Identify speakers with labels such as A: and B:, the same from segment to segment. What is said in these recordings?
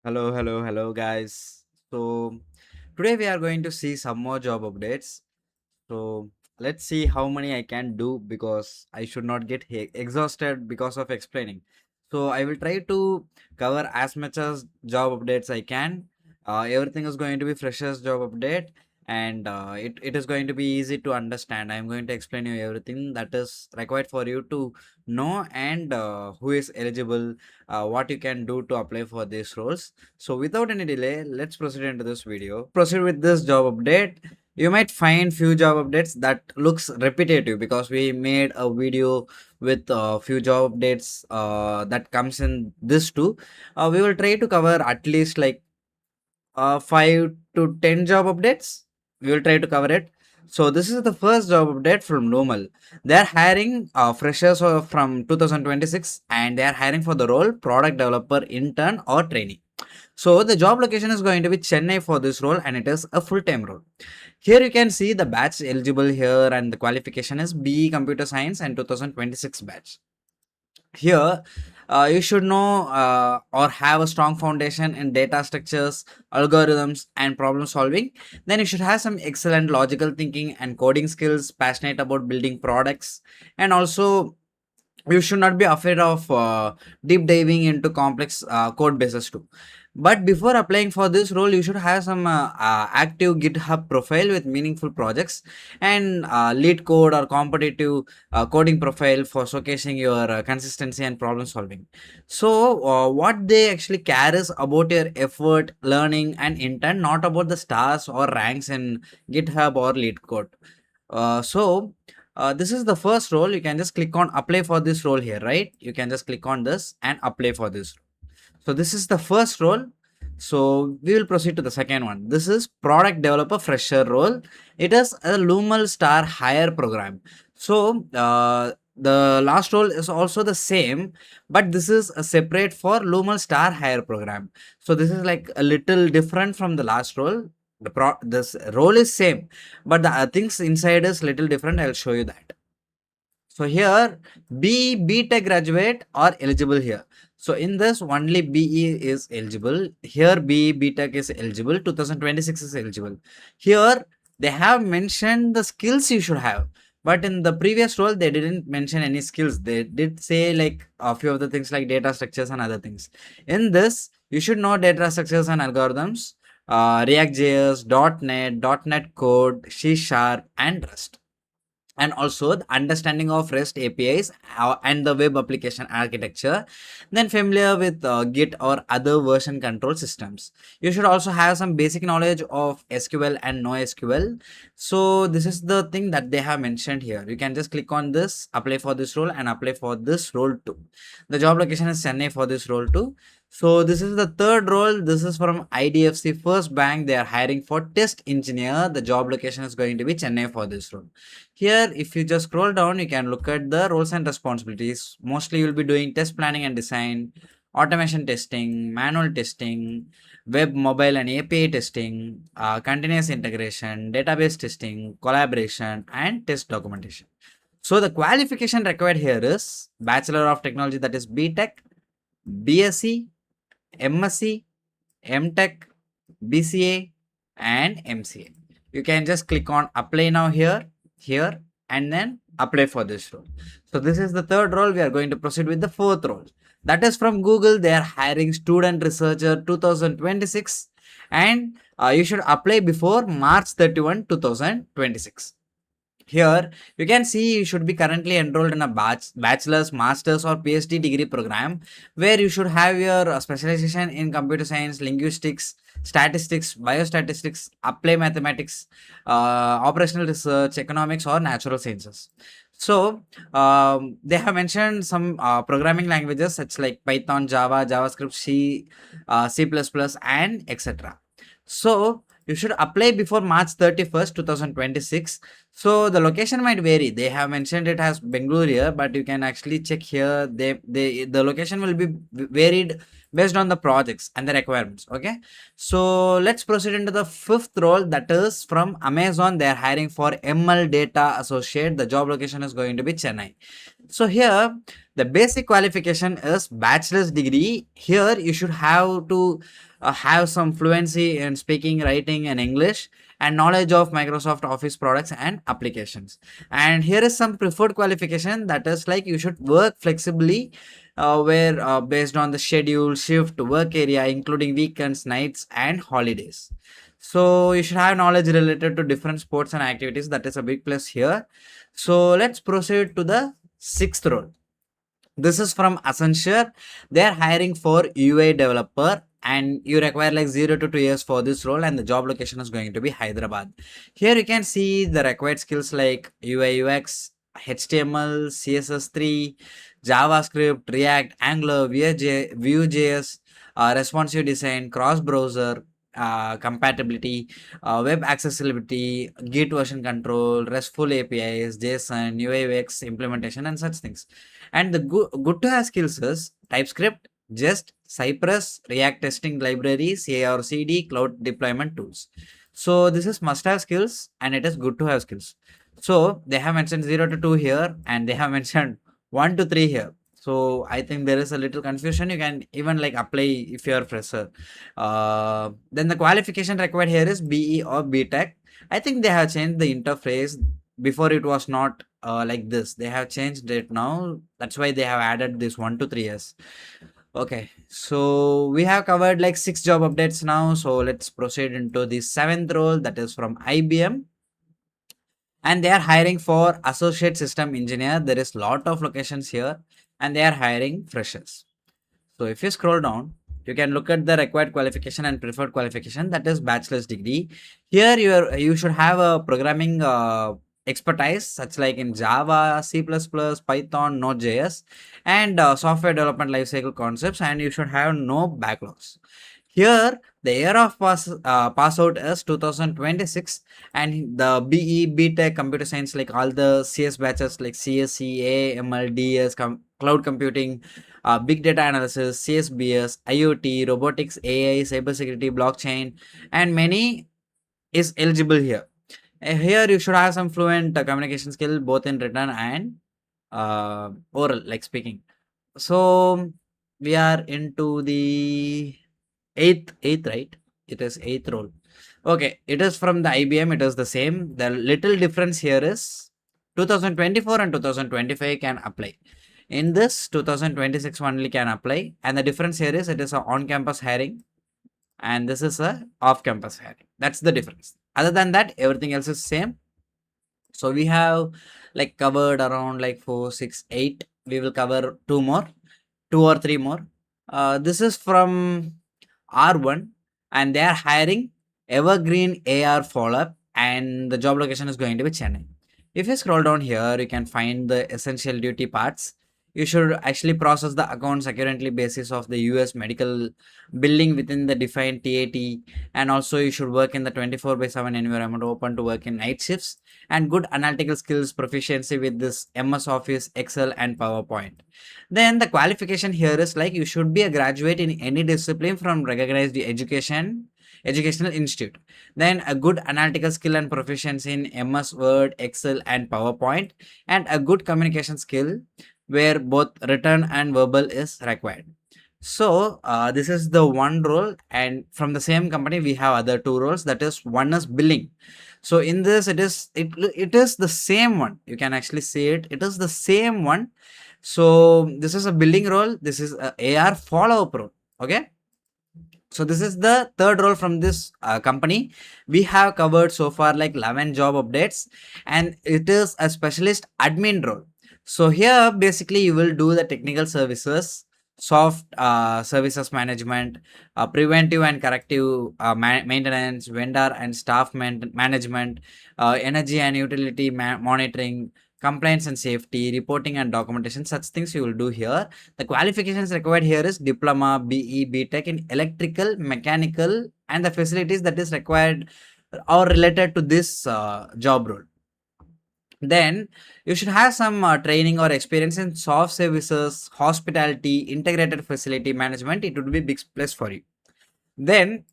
A: Hello, guys. So, today we are going to see some more job updates. So, let's see how many I can do because I should not get exhausted because of explaining. So, I will try to cover as much as job updates I can. Everything is going to be freshest job update and it is going to be easy to understand. I'm going to explain you everything that is required for you to know and who is eligible, what you can do to apply for these roles. So without any delay, let's proceed into this video. Proceed with this job update. You might find few job updates that looks repetitive because we made a video with a few job updates that comes in this too. We will try to cover at least like 5 to 10 job updates. We will try to cover it. So this is the first job update from Lumel. They are hiring freshers from 2026 and they are hiring for the role product developer, intern or trainee. So the job location is going to be Chennai for this role and it is a full-time role. Here you can see the batch eligible here and the qualification is BE Computer Science and 2026 batch. Here you should know or have a strong foundation in data structures, algorithms and problem solving. Then you should have some excellent logical thinking and coding skills, passionate about building products, and also you should not be afraid of deep diving into complex code bases too. But before applying for this role, you should have some active GitHub profile with meaningful projects and lead code or competitive coding profile for showcasing your consistency and problem solving. So what they actually care is about your effort, learning and intent, not about the stars or ranks in GitHub or lead code. This is the first role. You can just click on apply for this role here, right? You can just click on this and apply for this. So this is the first role. So we will proceed to the second one. This is product developer fresher role. It is a Lumel Star Hire program. So the last role is also the same, but this is a separate for Lumel Star Hire program. So this is like a little different from the last role. This role is same, but the things inside is little different. I'll show you that. So here B.Tech graduate are eligible here. So in this only BE is eligible. Here B.Tech is eligible. 2026 is eligible. Here they have mentioned the skills you should have. But in the previous role, they didn't mention any skills. They did say like a few of the things like data structures and other things. In this, you should know data structures and algorithms, React.js, .NET Code, C Sharp, and Rust, and also the understanding of REST APIs and the web application architecture, then familiar with Git or other version control systems. You should also have some basic knowledge of SQL and NoSQL. So this is the thing that they have mentioned here. You can just click on this, apply for this role and apply for this role too. The job location is Chennai for this role too. So this is the third role. This is from IDFC First Bank. They are hiring for test engineer. The job location is going to be Chennai for this role. Here, if you just scroll down, you can look at the roles and responsibilities. Mostly you'll be doing test planning and design, automation testing, manual testing, web, mobile and API testing, continuous integration, database testing, collaboration, and test documentation. So the qualification required here is Bachelor of Technology, that is BTech, BSc, MSc, MTech, BCA, and MCA. You can just click on apply now here, and then apply for this role. So this is the third role. We are going to proceed with the fourth role. That is from Google. They are hiring student researcher 2026, and you should apply before March 31, 2026. Here, you can see you should be currently enrolled in a bachelor's, master's or PhD degree program where you should have your specialization in computer science, linguistics, statistics, biostatistics, applied mathematics, operational research, economics or natural sciences. So, they have mentioned some programming languages such like Python, Java, JavaScript, C++, and etc. So, you should apply before March 31st, 2026. So the location might vary. They have mentioned it as Bangalore here, but you can actually check here. The location will be varied based on the projects and the requirements. Okay. So let's proceed into the fifth role, that is from Amazon. They are hiring for ML data associate. The job location is going to be Chennai. So here the basic qualification is bachelor's degree. Here you should have to have some fluency in speaking, writing, and English, and knowledge of Microsoft Office products and applications. And here is some preferred qualification, that is like you should work flexibly, where based on the schedule, shift, work area, including weekends, nights, and holidays. So you should have knowledge related to different sports and activities. That is a big plus here. So let's proceed to the sixth role. This is from Accenture. They are hiring for UI developer, and you require like 0 to 2 years for this role, and the job location is going to be Hyderabad. Here you can see the required skills like UI UX, HTML, CSS3, JavaScript, React, Angular, Vue.js, responsive design, cross browser compatibility, web accessibility, Git version control, RESTful APIs, JSON, UI UX implementation, and such things. And the good to have skills is TypeScript, Jest, Cypress, React testing libraries, CI/CD, cloud deployment tools. So this is must have skills, and it is good to have skills. So they have mentioned 0 to 2 here, and they have mentioned 1 to 3 here. So I think there is a little confusion. You can even like apply if you are fresher. Then the qualification required here is BE or BTech. I think they have changed the interface. Before it was not like this. They have changed it now. That's why they have added this 1 to 3 years. Okay, so we have covered like 6 job updates now. So let's proceed into the seventh role, that is from IBM, and they are hiring for associate system engineer. There is lot of locations here, and they are hiring freshers. So if you scroll down, you can look at the required qualification and preferred qualification, that is bachelor's degree. Here you should have a programming expertise such like in Java, C++, Python, Node.js, and software development lifecycle concepts, and you should have no backlogs. Here the year of pass out is 2026, and the BE, BTech, computer science, like all the CS batches like CSE, AML, DS, cloud computing, big data analysis, CSBS, IoT, robotics, AI, cybersecurity, blockchain, and many is eligible here. Here you should have some fluent communication skill both in written and oral, like speaking. So we are into the eighth, right? It is eighth role. Okay, it is from the IBM. It is the same. The little difference here is 2024 and 2025 can apply. In this 2026 only can apply, and the difference here is it is a on-campus hiring, and this is a off-campus hiring. That's the difference. Other than that, everything else is same. So we have like covered around like 4, 6, 8. We will cover 2 or 3 more. This is from R1, and they are hiring Evergreen AR follow-up, and the job location is going to be Chennai. If you scroll down here, you can find the essential duty parts. You should actually process the accounts accurately basis of the US medical billing within the defined TAT, and also you should work in the 24/7 environment, open to work in night shifts, and good analytical skills, proficiency with this MS Office, Excel, and PowerPoint. Then the qualification here is like you should be a graduate in any discipline from recognized educational institute. Then a good analytical skill and proficiency in MS Word, Excel, and PowerPoint, and a good communication skill where both written and verbal is required. So this is the one role, and from the same company we have other 2 roles. That is, one is billing. So in this it is the same one. You can actually see it. It is the same one. So this is a billing role. This is a AR follow-up role. Okay. So this is the third role from this company. We have covered so far like 11 job updates, and it is a specialist admin role. So here basically you will do the technical services, soft services management, preventive and corrective maintenance, vendor and staff management, energy and utility monitoring, compliance and safety, reporting and documentation. Such things you will do here. The qualifications required here is diploma, BE, BTech in electrical, mechanical, and the facilities that is required or related to this job role. Then you should have some training or experience in soft services, hospitality, integrated facility management. It would be big plus for you. Then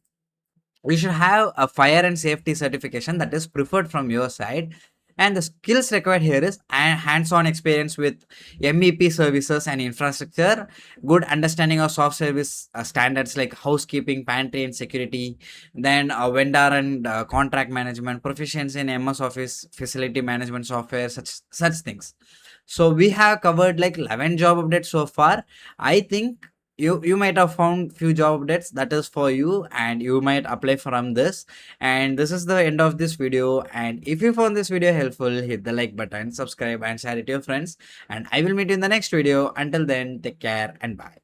A: you should have a fire and safety certification that is preferred from your side. And the skills required here is hands-on experience with MEP services and infrastructure, good understanding of soft service standards like housekeeping, pantry and security, then vendor and contract management, proficiency in MS Office, facility management software, such things. So we have covered like 11 job updates so far. I think you might have found few job updates that is for you, and you might apply from this. And this is the end of this video. And if you found this video helpful, hit the like button, subscribe and share it to your friends, and I will meet you in the next video. Until then, take care and bye.